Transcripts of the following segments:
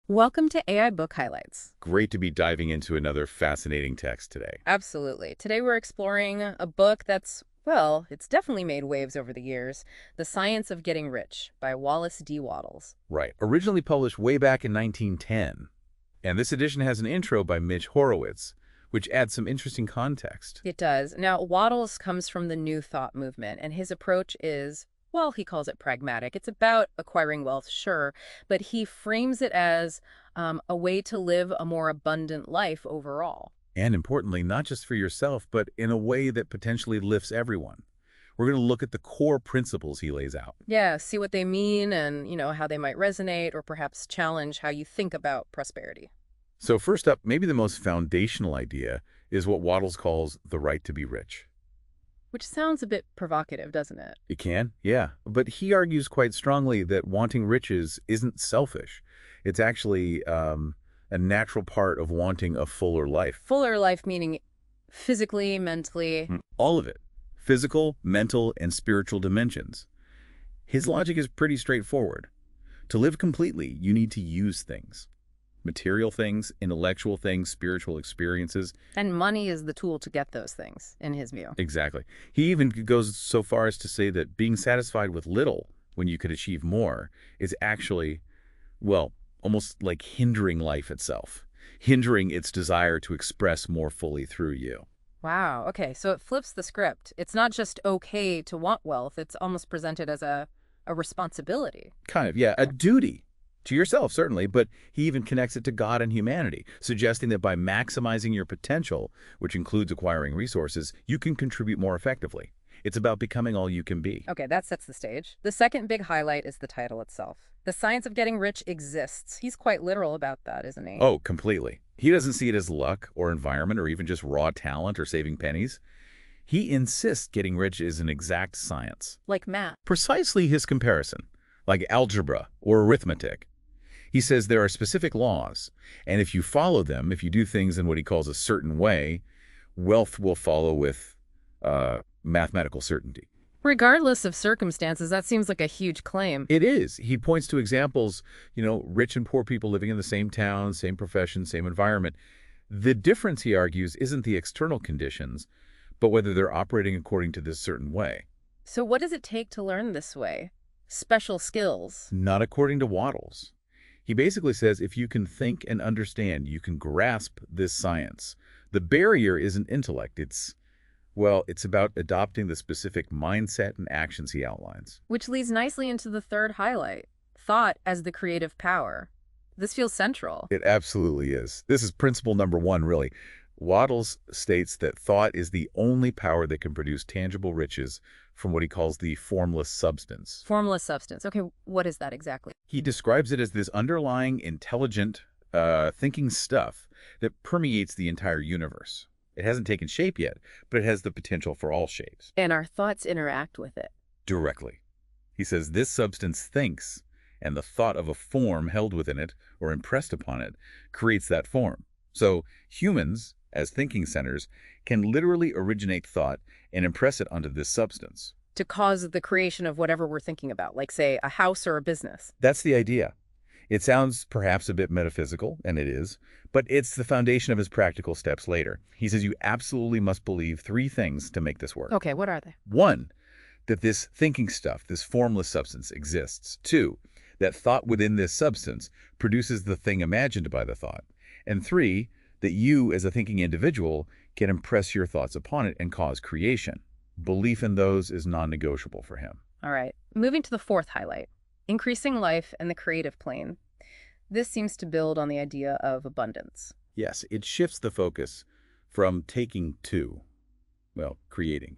Welcome to AI Book Highlights. Great to be diving into another fascinating text today. Absolutely. Today we're exploring a book that's, well, it's definitely made waves over the years, The Science of Getting Rich by Wallace D. Wattles. Right. Originally published way back in 1910. And this edition has an intro by Mitch Horowitz, which adds some interesting context. It does. Now, Wattles comes from the New Thought movement, and his approach is, well, he calls it pragmatic. It's about acquiring wealth, sure, but he frames it as a way to live a more abundant life overall. And importantly, not just for yourself, but in a way that potentially lifts everyone. We're going to look at the core principles he lays out. Yeah, see what they mean and, how they might resonate or perhaps challenge how you think about prosperity. So first up, maybe the most foundational idea is what Wattles calls the right to be rich. Which sounds a bit provocative, doesn't it? It can, yeah. But he argues quite strongly that wanting riches isn't selfish. It's actually a natural part of wanting a fuller life. Fuller life meaning physically, mentally. All of it. Physical, mental, and spiritual dimensions. His logic is pretty straightforward. To live completely, you need to use things. Material things, intellectual things, spiritual experiences. And money is the tool to get those things, in his view. Exactly. He even goes so far as to say that being satisfied with little when you could achieve more is actually, well, almost like hindering life itself, hindering its desire to express more fully through you. Wow, okay, so it flips the script. It's not just okay to want wealth, it's almost presented as a responsibility. Kind of, yeah, a duty. To yourself, certainly, but he even connects it to God and humanity, suggesting that by maximizing your potential, which includes acquiring resources, you can contribute more effectively. It's about becoming all you can be. Okay, that sets the stage. The second big highlight is the title itself. The Science of Getting Rich exists. He's quite literal about that, isn't he? Oh, completely. He doesn't see it as luck or environment or even just raw talent or saving pennies. He insists getting rich is an exact science. Like math. Precisely his comparison, like algebra or arithmetic. He says there are specific laws, and if you follow them, if you do things in what he calls a certain way, wealth will follow with mathematical certainty. Regardless of circumstances, that seems like a huge claim. It is. He points to examples, rich and poor people living in the same town, same profession, same environment. The difference, he argues, isn't the external conditions, but whether they're operating according to this certain way. So what does it take to learn this way? Special skills? Not according to Wattles. He basically says if you can think and understand, you can grasp this science. The barrier isn't intellect. It's about adopting the specific mindset and actions he outlines. Which leads nicely into the third highlight, thought as the creative power. This feels central. It absolutely is. This is principle number one, really. Wattles states that thought is the only power that can produce tangible riches from what he calls the formless substance. Formless substance. Okay, what is that exactly? He describes it as this underlying, intelligent, thinking stuff that permeates the entire universe. It hasn't taken shape yet, but it has the potential for all shapes. And our thoughts interact with it. Directly. He says this substance thinks, and the thought of a form held within it or impressed upon it creates that form. So humans, as thinking centers, can literally originate thought and impress it onto this substance. To cause the creation of whatever we're thinking about, like, say, a house or a business. That's the idea. It sounds perhaps a bit metaphysical, and it is, but it's the foundation of his practical steps later. He says you absolutely must believe three things to make this work. Okay, what are they? One, that this thinking stuff, this formless substance, exists. Two, that thought within this substance produces the thing imagined by the thought. And three, that you, as a thinking individual, can impress your thoughts upon it and cause creation. Belief in those is non-negotiable for him. All right. Moving to the fourth highlight, increasing life and the creative plane. This seems to build on the idea of abundance. Yes, it shifts the focus from taking to, creating.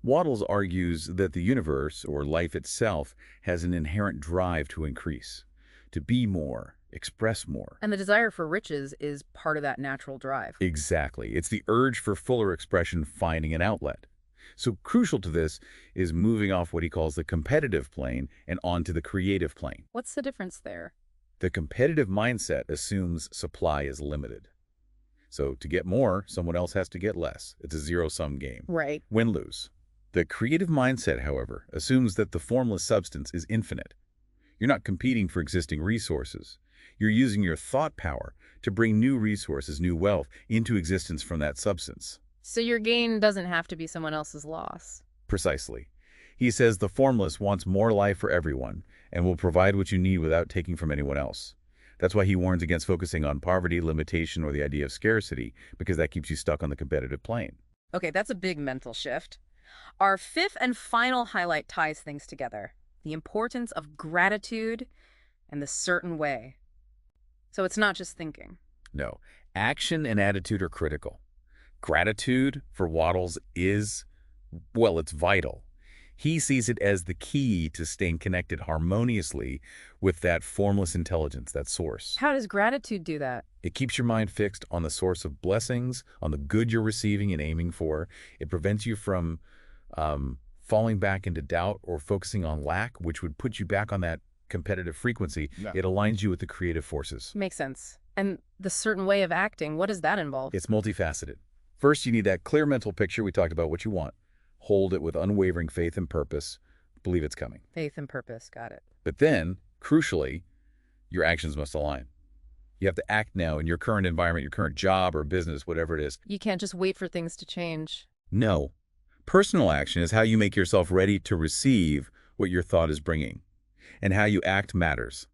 Wattles argues that the universe, or life itself, has an inherent drive to increase, to be more, express more. And the desire for riches is part of that natural drive. Exactly. It's the urge for fuller expression finding an outlet. So crucial to this is moving off what he calls the competitive plane and onto the creative plane. What's the difference there? The competitive mindset assumes supply is limited. So to get more, someone else has to get less. It's a zero-sum game. Right. Win-lose. The creative mindset, however, assumes that the formless substance is infinite. You're not competing for existing resources. You're using your thought power to bring new resources, new wealth, into existence from that substance. So your gain doesn't have to be someone else's loss. Precisely. He says the formless wants more life for everyone and will provide what you need without taking from anyone else. That's why he warns against focusing on poverty, limitation, or the idea of scarcity, because that keeps you stuck on the competitive plane. Okay, that's a big mental shift. Our fifth and final highlight ties things together. The importance of gratitude and the certain way. So it's not just thinking. No, action and attitude are critical. Gratitude for Wattles is, well, it's vital. He sees it as the key to staying connected harmoniously with that formless intelligence, that source. How does gratitude do that? It keeps your mind fixed on the source of blessings, on the good you're receiving and aiming for. It prevents you from falling back into doubt or focusing on lack, which would put you back on that competitive frequency. Yeah. It aligns you with the creative forces. Makes sense. And the certain way of acting, what does that involve? It's multifaceted. First, you need that clear mental picture. We talked about what you want. Hold it with unwavering faith and purpose. Believe it's coming. Faith and purpose, got it. But then, crucially, your actions must align. You have to act now in your current environment, your current job or business, whatever it is. You can't just wait for things to change. No. Personal action is how you make yourself ready to receive what your thought is bringing. And how you act matters.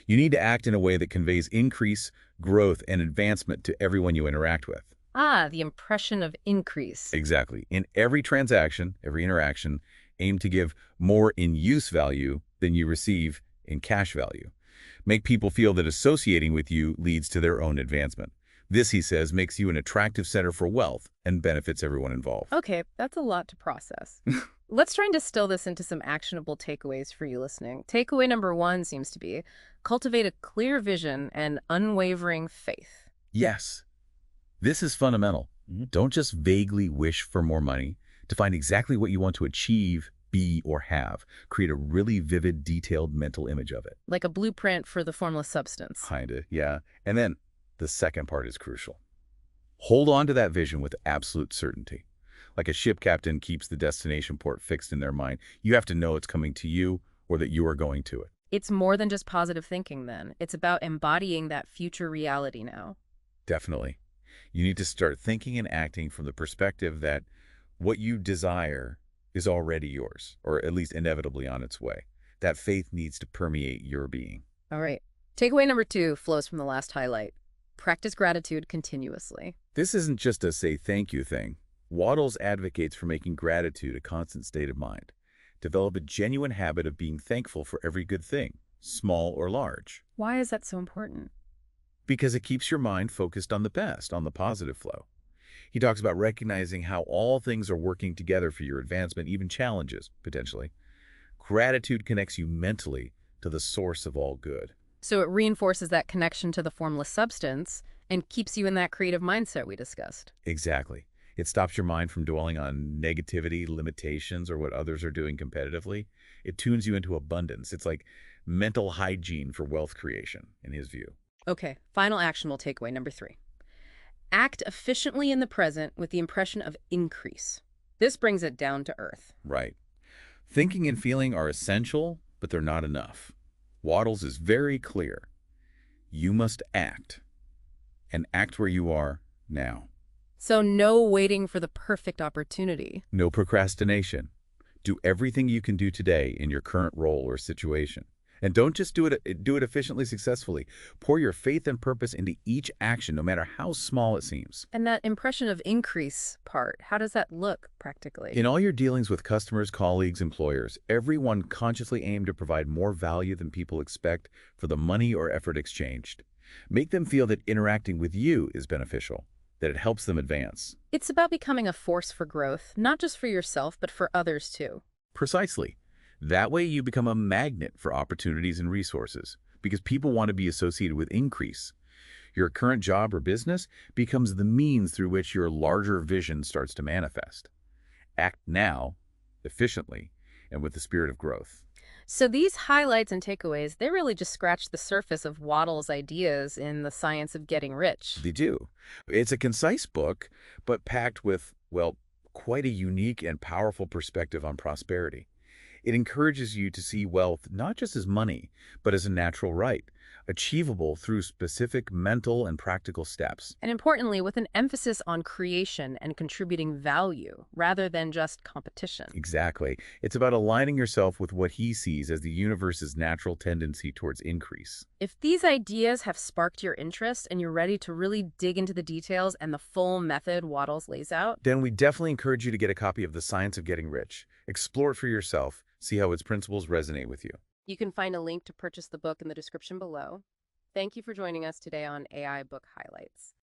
You need to act in a way that conveys increase, growth, and advancement to everyone you interact with. Ah, the impression of increase. Exactly. In every transaction, every interaction, aim to give more in use value than you receive in cash value. Make people feel that associating with you leads to their own advancement. This, he says, makes you an attractive center for wealth and benefits everyone involved. Okay, that's a lot to process. Let's try and distill this into some actionable takeaways for you listening. Takeaway number 1 seems to be cultivate a clear vision and unwavering faith. Yes. This is fundamental. Don't just vaguely wish for more money. Define exactly what you want to achieve, be, or have. Create a really vivid, detailed mental image of it. Like a blueprint for the formless substance. Kinda, yeah. And then the second part is crucial. Hold on to that vision with absolute certainty. Like a ship captain keeps the destination port fixed in their mind. You have to know it's coming to you or that you are going to it. It's more than just positive thinking then. It's about embodying that future reality now. Definitely. You need to start thinking and acting from the perspective that what you desire is already yours, or at least inevitably on its way. That faith needs to permeate your being. All right. Takeaway number 2 flows from the last highlight. Practice gratitude continuously. This isn't just a say thank you thing. Wattles advocates for making gratitude a constant state of mind. Develop a genuine habit of being thankful for every good thing, small or large. Why is that so important? Because it keeps your mind focused on the best, on the positive flow. He talks about recognizing how all things are working together for your advancement, even challenges, potentially. Gratitude connects you mentally to the source of all good. So it reinforces that connection to the formless substance and keeps you in that creative mindset we discussed. Exactly. It stops your mind from dwelling on negativity, limitations, or what others are doing competitively. It tunes you into abundance. It's like mental hygiene for wealth creation, in his view. Okay, final actionable takeaway number 3. Act efficiently in the present with the impression of increase. This brings it down to earth. Right. Thinking and feeling are essential, but they're not enough. Wattles is very clear. You must act, and act where you are now. So no waiting for the perfect opportunity. No procrastination. Do everything you can do today in your current role or situation. And don't just do it efficiently, successfully. Pour your faith and purpose into each action, no matter how small it seems. And that impression of increase part, how does that look practically? In all your dealings with customers, colleagues, employers, everyone consciously aim to provide more value than people expect for the money or effort exchanged. Make them feel that interacting with you is beneficial, that it helps them advance. It's about becoming a force for growth, not just for yourself, but for others too. Precisely. That way you become a magnet for opportunities and resources, because people want to be associated with increase. Your current job or business becomes the means through which your larger vision starts to manifest. Act now, efficiently, and with the spirit of growth. So these highlights and takeaways, they really just scratch the surface of Wattles' ideas in The Science of Getting Rich. They do. It's a concise book, but packed with, well, quite a unique and powerful perspective on prosperity. It encourages you to see wealth not just as money, but as a natural right, achievable through specific mental and practical steps. And importantly, with an emphasis on creation and contributing value rather than just competition. Exactly. It's about aligning yourself with what he sees as the universe's natural tendency towards increase. If these ideas have sparked your interest and you're ready to really dig into the details and the full method Wattles lays out, Then we definitely encourage you to get a copy of The Science of Getting Rich. Explore it for yourself, see how its principles resonate with you. you can find a link to purchase the book in the description below. Thank you for joining us today on AI Book Highlights.